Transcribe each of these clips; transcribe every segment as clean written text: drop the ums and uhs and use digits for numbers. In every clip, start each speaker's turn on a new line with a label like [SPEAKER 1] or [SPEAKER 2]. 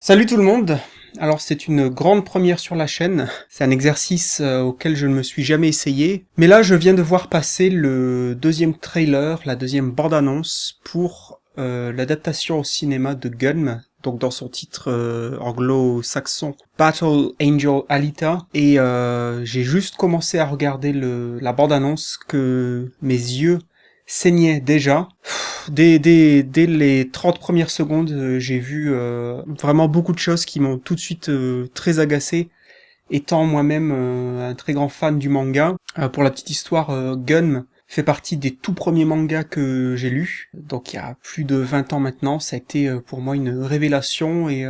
[SPEAKER 1] Salut tout le monde. Alors c'est une grande première sur la chaîne, c'est un exercice auquel je ne me suis jamais essayé, mais là je viens de voir passer le deuxième trailer, la deuxième bande-annonce pour l'adaptation au cinéma de Gun, donc dans son titre anglo-saxon Battle Angel Alita, et j'ai juste commencé à regarder la bande-annonce que mes yeux saignaient déjà. Dès les 30 premières secondes, j'ai vu vraiment beaucoup de choses qui m'ont tout de suite très agacé, étant moi-même un très grand fan du manga. Pour la petite histoire, Gun fait partie des tout premiers mangas que j'ai lus, donc il y a plus de 20 ans maintenant. Ça a été pour moi une révélation et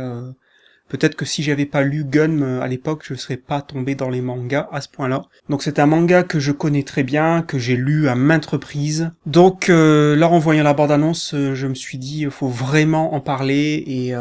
[SPEAKER 1] peut-être que si j'avais pas lu Gun à l'époque, je serais pas tombé dans les mangas à ce point-là. Donc c'est un manga que je connais très bien, que j'ai lu à maintes reprises. Donc là, en voyant la bande-annonce, je me suis dit, il faut vraiment en parler et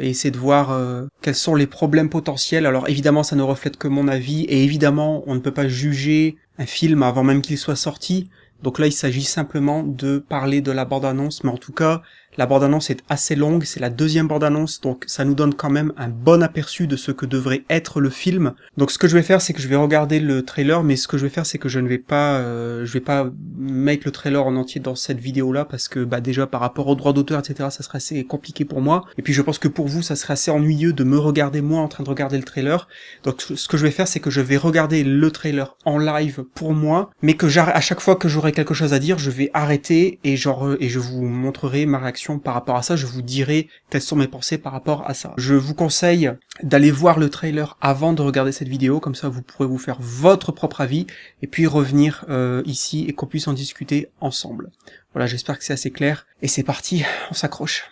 [SPEAKER 1] essayer de voir quels sont les problèmes potentiels. Alors évidemment, ça ne reflète que mon avis, et évidemment, on ne peut pas juger un film avant même qu'il soit sorti. Donc là, il s'agit simplement de parler de la bande-annonce, mais en tout cas, la bande-annonce est assez longue, c'est la deuxième bande-annonce, donc ça nous donne quand même un bon aperçu de ce que devrait être le film. Donc ce que je vais faire, c'est que je vais regarder le trailer, mais ce que je vais faire, c'est que je vais pas mettre le trailer en entier dans cette vidéo-là, parce que déjà par rapport aux droits d'auteur, etc., ça serait assez compliqué pour moi. Et puis je pense que pour vous, ça serait assez ennuyeux de me regarder moi en train de regarder le trailer. Donc ce que je vais faire, c'est que je vais regarder le trailer en live pour moi, mais que à chaque fois que j'aurai quelque chose à dire, je vais arrêter et je vous montrerai ma réaction par rapport à ça, je vous dirai quelles sont mes pensées par rapport à ça. Je vous conseille d'aller voir le trailer avant de regarder cette vidéo, comme ça vous pourrez vous faire votre propre avis, et puis revenir ici et qu'on puisse en discuter ensemble. Voilà, j'espère que c'est assez clair, et c'est parti, on s'accroche.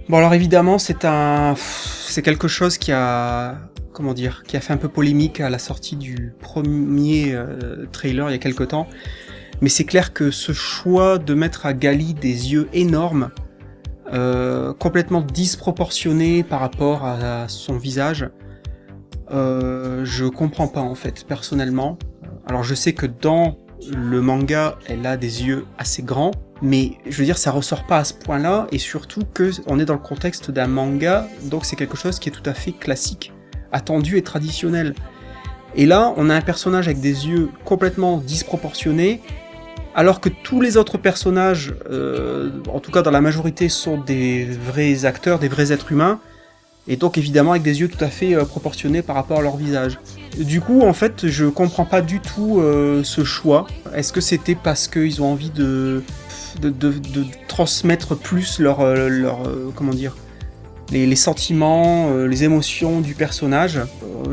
[SPEAKER 1] Bon alors évidemment c'est quelque chose qui a fait un peu polémique à la sortie du premier trailer il y a quelque temps, mais c'est clair que ce choix de mettre à Gali des yeux énormes, complètement disproportionnés par rapport à son visage, je comprends pas en fait personnellement. Alors je sais que dans le manga elle a des yeux assez grands, mais je veux dire ça ressort pas à ce point-là, et surtout que on est dans le contexte d'un manga, donc c'est quelque chose qui est tout à fait classique, attendu et traditionnel. Et là on a un personnage avec des yeux complètement disproportionnés, alors que tous les autres personnages, en tout cas dans la majorité, sont des vrais acteurs, des vrais êtres humains, et donc évidemment avec des yeux tout à fait proportionnés par rapport à leur visage. Du coup, en fait, je comprends pas du tout ce choix. Est-ce que c'était parce qu'ils ont envie de transmettre plus les sentiments, les émotions du personnage?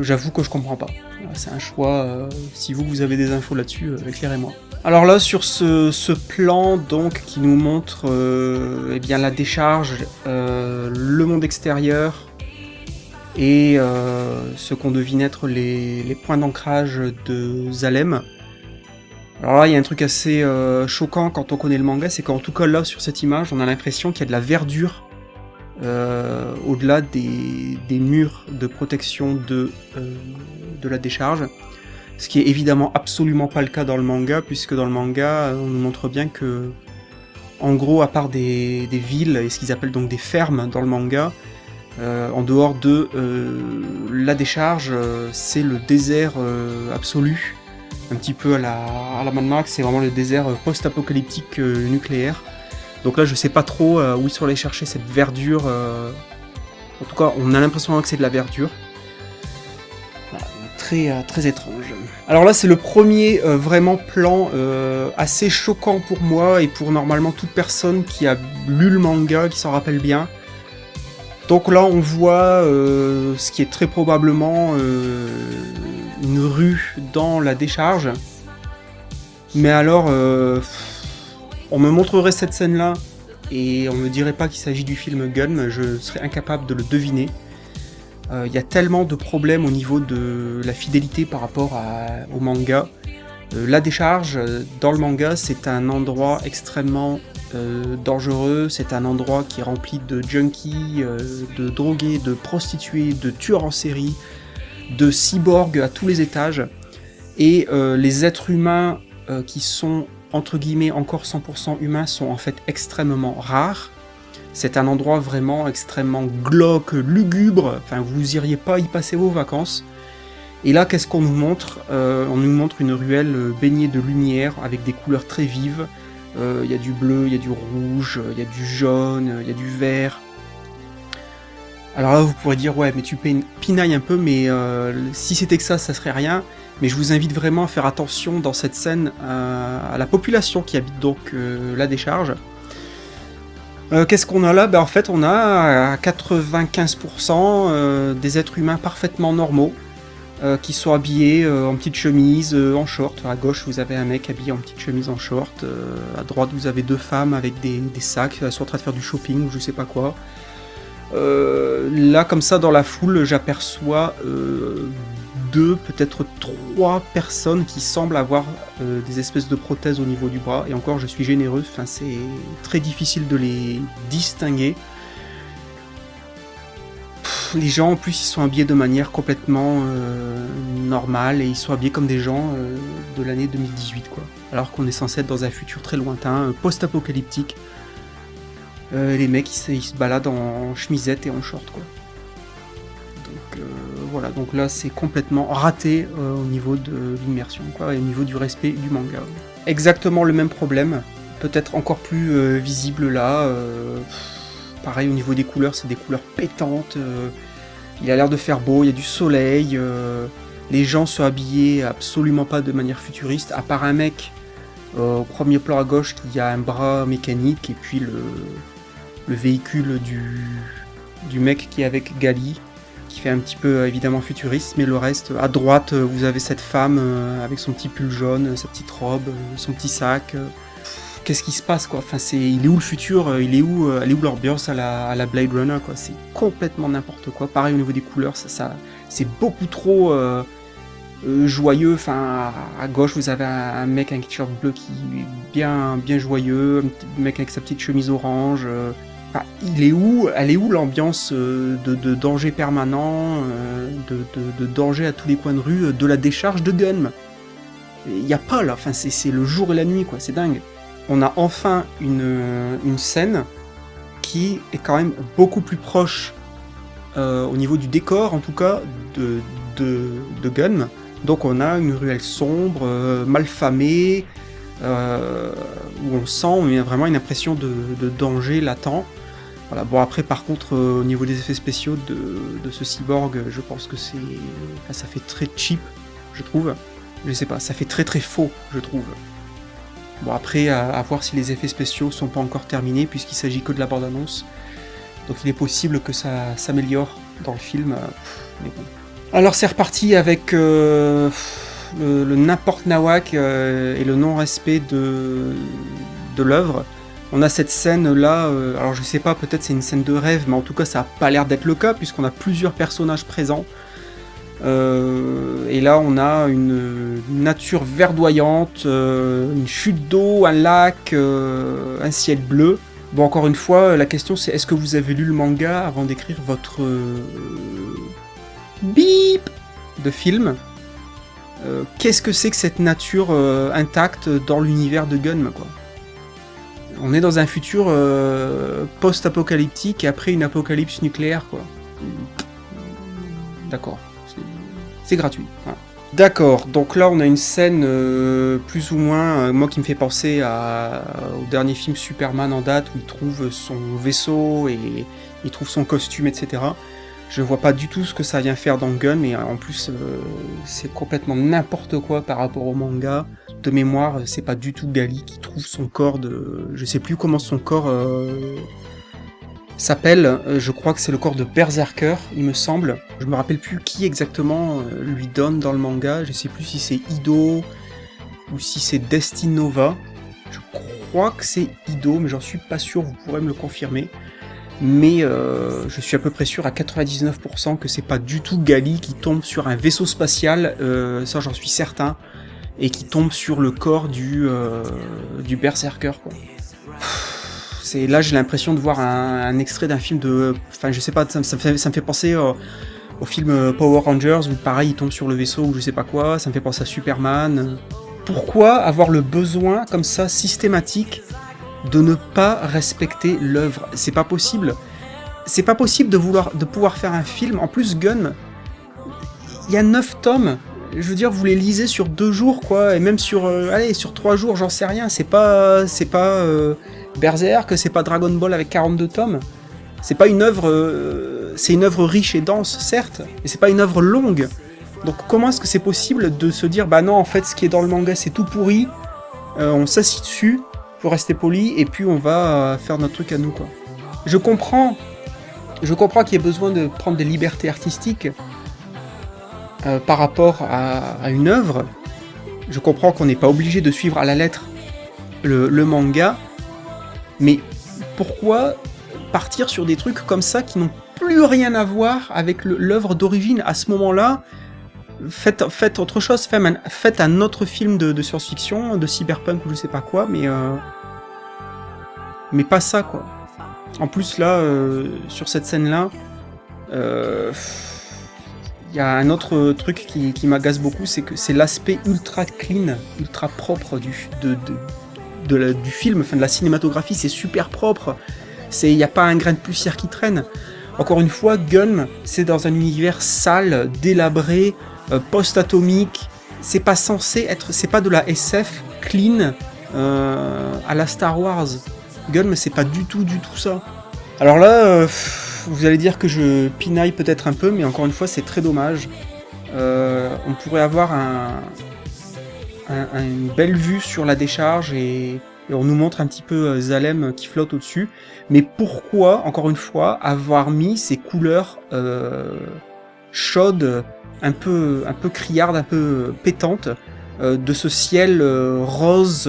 [SPEAKER 1] J'avoue que je comprends pas. C'est un choix, si vous avez des infos là-dessus, éclairez-moi. Alors là, sur ce plan donc qui nous montre la décharge, le monde extérieur, et ce qu'on devine être les points d'ancrage de Zalem. Alors là, il y a un truc assez choquant quand on connaît le manga, c'est qu'en tout cas là, sur cette image, on a l'impression qu'il y a de la verdure au-delà des murs de protection de la décharge, ce qui est évidemment absolument pas le cas dans le manga, puisque dans le manga, on nous montre bien que, en gros, à part des villes, et ce qu'ils appellent donc des fermes dans le manga, en dehors de la décharge, c'est le désert absolu, un petit peu à la Mad Max, c'est vraiment le désert post-apocalyptique nucléaire. Donc là je sais pas trop où ils sont allés chercher cette verdure, en tout cas on a l'impression que c'est de la verdure. Voilà, très étrange. Alors là c'est le premier vraiment plan assez choquant pour moi et pour normalement toute personne qui a lu le manga, qui s'en rappelle bien. Donc là on voit ce qui est très probablement une rue dans la décharge. Mais alors, on me montrerait cette scène-là et on me dirait pas qu'il s'agit du film Gun, je serais incapable de le deviner. Il y a tellement de problèmes au niveau de la fidélité par rapport au manga. La décharge, dans le manga, c'est un endroit extrêmement dangereux, c'est un endroit qui est rempli de junkies, de drogués, de prostituées, de tueurs en série, de cyborgs à tous les étages. Et les êtres humains qui sont entre guillemets encore 100% humains sont en fait extrêmement rares. C'est un endroit vraiment extrêmement glauque, lugubre, enfin vous iriez pas y passer vos vacances. Et là, qu'est-ce qu'on nous montre? On nous montre une ruelle baignée de lumière avec des couleurs très vives. Il y a du bleu, il y a du rouge, il y a du jaune, il y a du vert. Alors là, vous pourrez dire, ouais, mais tu pinailles un peu, mais si c'était que ça serait rien. Mais je vous invite vraiment à faire attention dans cette scène à la population qui habite donc la décharge. Qu'est-ce qu'on a là? En fait, on a à 95% des êtres humains parfaitement normaux qui sont habillés en petite chemise, en short. À gauche, vous avez un mec habillé en petite chemise en short. À droite, vous avez 2 femmes avec des sacs. Elles sont en train de faire du shopping ou je sais pas quoi. Là, comme ça, dans la foule, j'aperçois 2, peut-être 3 personnes qui semblent avoir des espèces de prothèses au niveau du bras. Et encore, je suis généreux, enfin, c'est très difficile de les distinguer. Les gens, en plus, ils sont habillés de manière complètement normale, et ils sont habillés comme des gens de l'année 2018, quoi. Alors qu'on est censé être dans un futur très lointain, post-apocalyptique. Les mecs, ils se baladent en chemisette et en short, quoi. Donc voilà, donc là c'est complètement raté au niveau de l'immersion, quoi, et au niveau du respect du manga. Exactement le même problème, peut-être encore plus visible là. Pareil au niveau des couleurs, c'est des couleurs pétantes. Il a l'air de faire beau, il y a du soleil. Les gens sont habillés absolument pas de manière futuriste, à part un mec au premier plan à gauche qui a un bras mécanique, et puis le véhicule du mec qui est avec Gali, qui fait un petit peu évidemment futuriste, mais le reste, à droite, vous avez cette femme avec son petit pull jaune, sa petite robe, son petit sac. Qu'est-ce qui se passe, quoi? Enfin, il est où le futur? Elle est où l'ambiance à la Blade Runner, quoi? C'est complètement n'importe quoi. Pareil au niveau des couleurs, c'est beaucoup trop joyeux. Enfin, à gauche, vous avez un mec avec un t-shirt bleu qui est bien joyeux, un mec avec sa petite chemise orange. Enfin, elle est où l'ambiance de danger permanent, de danger à tous les coins de rue, de la décharge de Gunm? Il n'y a pas là. Enfin, c'est le jour et la nuit, quoi. C'est dingue. On a enfin une scène qui est quand même beaucoup plus proche au niveau du décor, en tout cas, de Gunm. Donc on a une ruelle sombre, malfamée, où on a vraiment une impression de danger latent. Voilà. Bon, après, par contre, au niveau des effets spéciaux de ce cyborg, je pense que ça fait très cheap, je trouve. Je sais pas, ça fait très très faux, je trouve. Bon, après, à voir si les effets spéciaux sont pas encore terminés, puisqu'il s'agit que de la bande-annonce. Donc il est possible que ça s'améliore dans le film, mais bon. Alors c'est reparti avec le n'importe nawak et le non-respect de l'œuvre. On a cette scène là, alors je sais pas, peut-être c'est une scène de rêve, mais en tout cas ça a pas l'air d'être le cas, puisqu'on a plusieurs personnages présents. Et là on a une nature verdoyante, une chute d'eau, un lac, un ciel bleu. Bon, encore une fois, la question c'est, est-ce que vous avez lu le manga avant d'écrire votre bip de film? Qu'est-ce que c'est que cette nature intacte dans l'univers de Gunm, quoi? On est dans un futur post-apocalyptique et après une apocalypse nucléaire, quoi. D'accord. C'est gratuit. Voilà. D'accord, donc là on a une scène plus ou moins, moi qui me fait penser au dernier film Superman en date, où il trouve son vaisseau et il trouve son costume, etc. Je vois pas du tout ce que ça vient faire dans Gunm, et en plus c'est complètement n'importe quoi par rapport au manga. De mémoire, c'est pas du tout Gali qui trouve son corps je sais plus comment son corps s'appelle, je crois que c'est le corps de Berserker, il me semble. Je me rappelle plus qui exactement lui donne dans le manga, je sais plus si c'est Ido ou si c'est Destinova. Je crois que c'est Ido, mais j'en suis pas sûr, vous pourrez me le confirmer. Mais je suis à peu près sûr à 99% que c'est pas du tout Gali qui tombe sur un vaisseau spatial, ça j'en suis certain, et qui tombe sur le corps du Berserker, quoi. Là j'ai l'impression de voir un extrait d'un film de... Enfin je sais pas, ça me fait penser au film Power Rangers, où pareil, il tombe sur le vaisseau ou je sais pas quoi, ça me fait penser à Superman. Pourquoi avoir le besoin, comme ça, systématique, de ne pas respecter l'œuvre? C'est pas possible. C'est pas possible de pouvoir faire un film. En plus, Gunn, il y a 9 tomes. Je veux dire, vous les lisez sur 2 jours, quoi, et même sur, sur 3 jours, j'en sais rien. C'est pas Berserk, c'est pas Dragon Ball avec 42 tomes. C'est pas une œuvre, c'est une œuvre riche et dense, certes, mais c'est pas une œuvre longue. Donc comment est-ce que c'est possible de se dire, bah non, en fait, ce qui est dans le manga, c'est tout pourri, on s'assit dessus, faut rester poli, et puis on va faire notre truc à nous, quoi. Je comprends qu'il y ait besoin de prendre des libertés artistiques par rapport à une œuvre. Je comprends qu'on n'est pas obligé de suivre à la lettre le manga, mais pourquoi partir sur des trucs comme ça qui n'ont plus rien à voir avec l'œuvre d'origine? À ce moment-là, faites autre chose, faites un autre film de science-fiction, de cyberpunk ou je sais pas quoi, mais pas ça, quoi. En plus, là, sur cette scène-là, y a un autre truc qui m'agace beaucoup, c'est que c'est l'aspect ultra clean, ultra propre du film, enfin de la cinématographie, c'est super propre. Il n'y a pas un grain de poussière qui traîne. Encore une fois, Gunn, c'est dans un univers sale, délabré, post-atomique. C'est pas censé être, c'est pas de la SF clean à la Star Wars. Gunn, c'est pas du tout ça. Alors là, vous allez dire que je pinaille peut-être un peu, mais encore une fois, c'est très dommage. On pourrait avoir une belle vue sur la décharge et on nous montre un petit peu Zalem qui flotte au-dessus. Mais pourquoi, encore une fois, avoir mis ces couleurs chaudes, un peu criardes, un peu pétantes, de ce ciel rose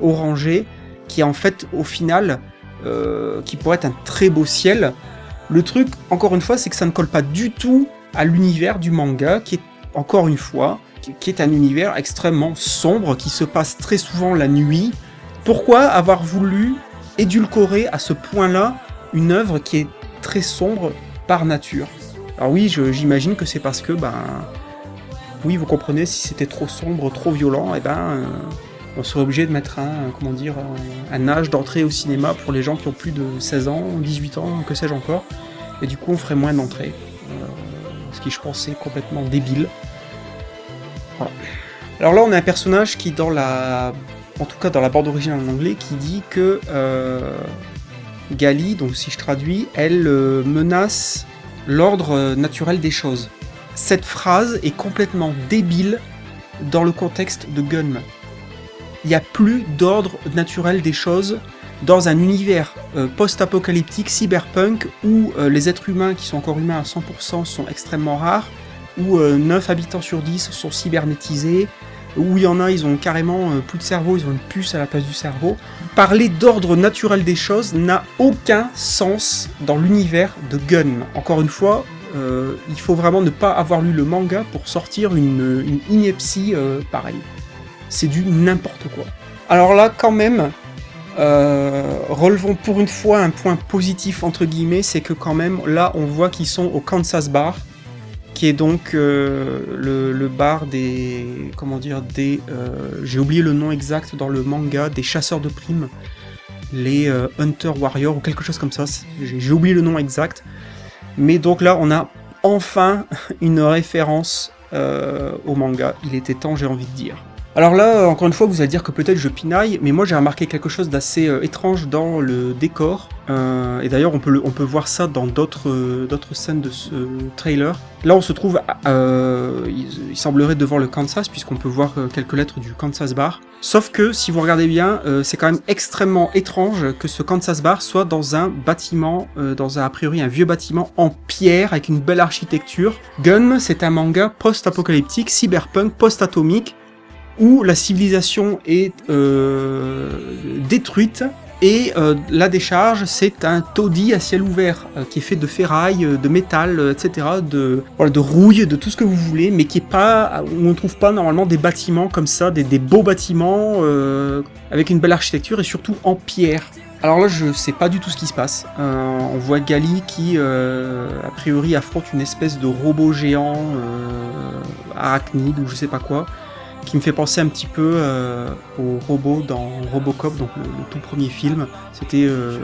[SPEAKER 1] orangé, qui est en fait, au final, qui pourrait être un très beau ciel. Le truc, encore une fois, c'est que ça ne colle pas du tout à l'univers du manga, qui est, encore une fois, qui est un univers extrêmement sombre, qui se passe très souvent la nuit. Pourquoi avoir voulu édulcorer à ce point-là une œuvre qui est très sombre par nature? Alors oui, j'imagine que c'est parce que, oui, vous comprenez, si c'était trop sombre, trop violent, on serait obligé de mettre un âge d'entrée au cinéma pour les gens qui ont plus de 16 ans, 18 ans, que sais-je encore. Et du coup, on ferait moins d'entrées. Ce qui, je pense, est complètement débile. Voilà. Alors là, on a un personnage qui, en tout cas dans la bande originale en anglais, qui dit que Gali, donc si je traduis, elle menace l'ordre naturel des choses. Cette phrase est complètement débile dans le contexte de Gunn. Il n'y a plus d'ordre naturel des choses dans un univers post-apocalyptique, cyberpunk, où les êtres humains qui sont encore humains à 100% sont extrêmement rares, où 9 habitants sur 10 sont cybernétisés, où il y en a, ils ont carrément plus de cerveau, ils ont une puce à la place du cerveau. Parler d'ordre naturel des choses n'a aucun sens dans l'univers de Gunn. Encore une fois, il faut vraiment ne pas avoir lu le manga pour sortir une ineptie pareille. C'est du n'importe quoi. Alors là, quand même, relevons pour une fois un point positif, entre guillemets, c'est que quand même, là, on voit qu'ils sont au Kansas Bar, qui est donc le bar des... j'ai oublié le nom exact dans le manga, des chasseurs de primes, les Hunter Warriors, ou quelque chose comme ça, j'ai oublié le nom exact. Mais donc là, on a enfin une référence au manga. Il était temps, j'ai envie de dire. Alors là, encore une fois, vous allez dire que peut-être je pinaille, mais moi j'ai remarqué quelque chose d'assez étrange dans le décor. Et d'ailleurs, on peut voir ça dans d'autres scènes de ce trailer. Là, on se trouve, il semblerait devant le Kansas, puisqu'on peut voir quelques lettres du Kansas Bar. Sauf que, si vous regardez bien, c'est quand même extrêmement étrange que ce Kansas Bar soit dans un bâtiment, a priori un vieux bâtiment en pierre, avec une belle architecture. Gunn, c'est un manga post-apocalyptique, cyberpunk, post-atomique, où la civilisation est détruite, et la décharge, c'est un taudis à ciel ouvert, qui est fait de ferraille, de métal, etc., de rouille, de tout ce que vous voulez, mais qui est pas, où on trouve pas normalement des bâtiments comme ça, des beaux bâtiments, avec une belle architecture, et surtout en pierre. Alors là, je sais pas du tout ce qui se passe. On voit Gali qui, a priori, affronte une espèce de robot géant arachnide ou je sais pas quoi, qui me fait penser un petit peu au robot dans Robocop, donc le tout premier film. C'était le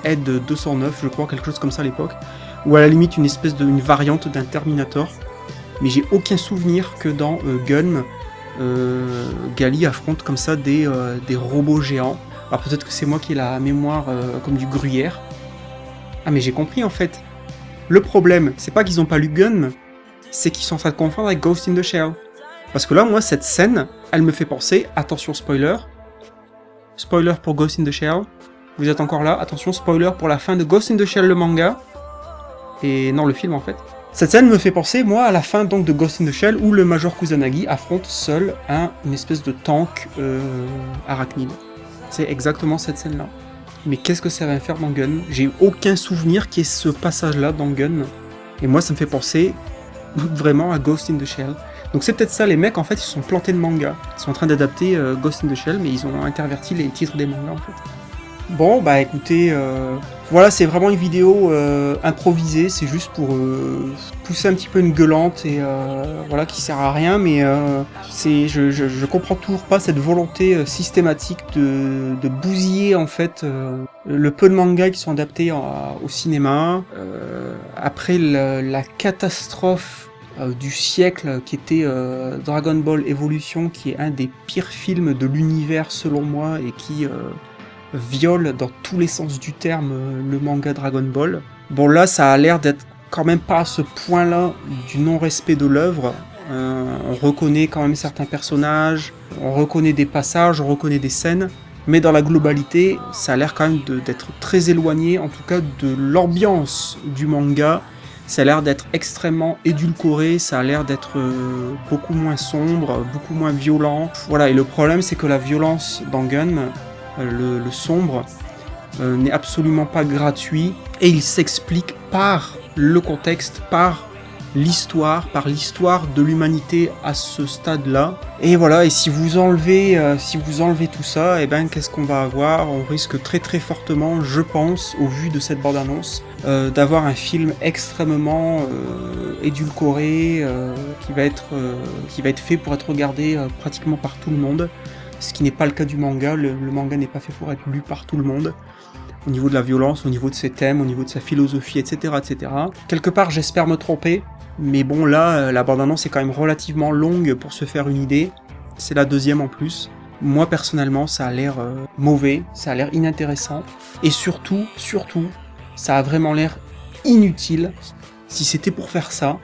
[SPEAKER 1] Ed 209, je crois, quelque chose comme ça à l'époque, ou à la limite une variante d'un Terminator. Mais j'ai aucun souvenir que dans Gun, Gali affronte comme ça des robots géants. Alors peut-être que c'est moi qui ai la mémoire comme du gruyère. Ah mais j'ai compris en fait. Le problème, c'est pas qu'ils ont pas lu Gun, c'est qu'ils sont en train de confondre avec Ghost in the Shell. Parce que là, moi, cette scène, elle me fait penser, attention spoiler, spoiler pour Ghost in the Shell, vous êtes encore là, attention spoiler pour la fin de Ghost in the Shell le manga, et non le film en fait. Cette scène me fait penser, moi, à la fin donc de Ghost in the Shell, où le Major Kusanagi affronte seul une espèce de tank arachnide. C'est exactement cette scène-là. Mais qu'est-ce que ça va faire dans Gun? J'ai aucun souvenir qu'il y ait ce passage-là dans Gun. Et moi, ça me fait penser vraiment à Ghost in the Shell. Donc c'est peut-être ça, les mecs, en fait, ils se sont plantés de manga. Ils sont en train d'adapter Ghost in the Shell, mais ils ont interverti les titres des mangas, en fait. Bon, bah écoutez, voilà, c'est vraiment une vidéo improvisée, c'est juste pour pousser un petit peu une gueulante et voilà, qui sert à rien, mais je comprends toujours pas cette volonté systématique de bousiller en fait le peu de mangas qui sont adaptés au cinéma. Après la catastrophe du siècle qui était Dragon Ball Evolution, qui est un des pires films de l'univers selon moi et qui viole dans tous les sens du terme le manga Dragon Ball. Bon là ça a l'air d'être quand même pas à ce point-là du non-respect de l'œuvre. On reconnaît quand même certains personnages, on reconnaît des passages, on reconnaît des scènes, mais dans la globalité ça a l'air quand même d'être très éloigné en tout cas de l'ambiance du manga. Ça a l'air d'être extrêmement édulcoré, ça a l'air d'être beaucoup moins sombre, beaucoup moins violent. Voilà, et le problème c'est que la violence dans Gun, le sombre, n'est absolument pas gratuit et il s'explique par le contexte, par l'histoire de l'humanité à ce stade-là. Et voilà, et si vous enlevez tout ça, et ben qu'est-ce qu'on va avoir? On risque très très fortement, je pense, au vu de cette bande-annonce, d'avoir un film extrêmement édulcoré, qui va être fait pour être regardé pratiquement par tout le monde. Ce qui n'est pas le cas du manga, le manga n'est pas fait pour être lu par tout le monde, au niveau de la violence, au niveau de ses thèmes, au niveau de sa philosophie, etc. etc. Quelque part j'espère me tromper, mais bon là, la bande-annonce est quand même relativement longue pour se faire une idée, c'est la deuxième en plus. Moi personnellement ça a l'air mauvais, ça a l'air inintéressant, et surtout, ça a vraiment l'air inutile. Si c'était pour faire ça,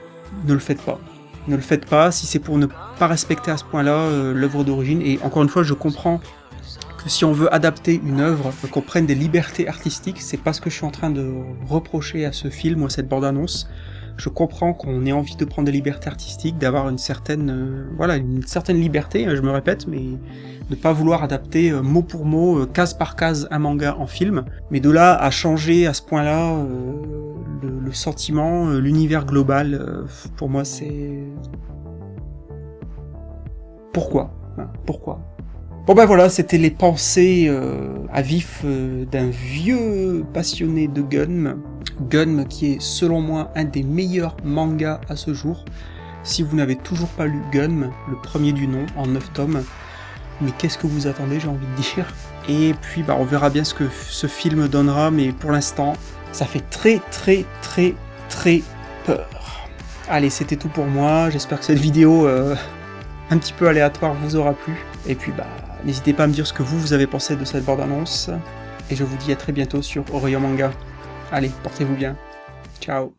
[SPEAKER 1] ne le faites pas. Ne le faites pas si c'est pour ne pas respecter à ce point-là l'œuvre d'origine. Et encore une fois, je comprends que si on veut adapter une œuvre, qu'on prenne des libertés artistiques, c'est pas ce que je suis en train de reprocher à ce film ou à cette bande-annonce. Je comprends qu'on ait envie de prendre des libertés artistiques, d'avoir une certaine liberté, je me répète, mais de pas vouloir adapter mot pour mot, case par case un manga en film. Mais de là à changer à ce point-là le sentiment, l'univers global, pour moi c'est... Pourquoi? Bon ben voilà, c'était les pensées à vif d'un vieux passionné de Gun. Gun qui est selon moi un des meilleurs mangas à ce jour. Si vous n'avez toujours pas lu Gun, le premier du nom, en 9 tomes, mais qu'est-ce que vous attendez, j'ai envie de dire. Et puis bah on verra bien ce que ce film donnera, mais pour l'instant, ça fait très peur. Allez, c'était tout pour moi, j'espère que cette vidéo un petit peu aléatoire vous aura plu. Et puis bah n'hésitez pas à me dire ce que vous avez pensé de cette bande-annonce. Et je vous dis à très bientôt sur Orion Manga. Allez, portez-vous bien. Ciao.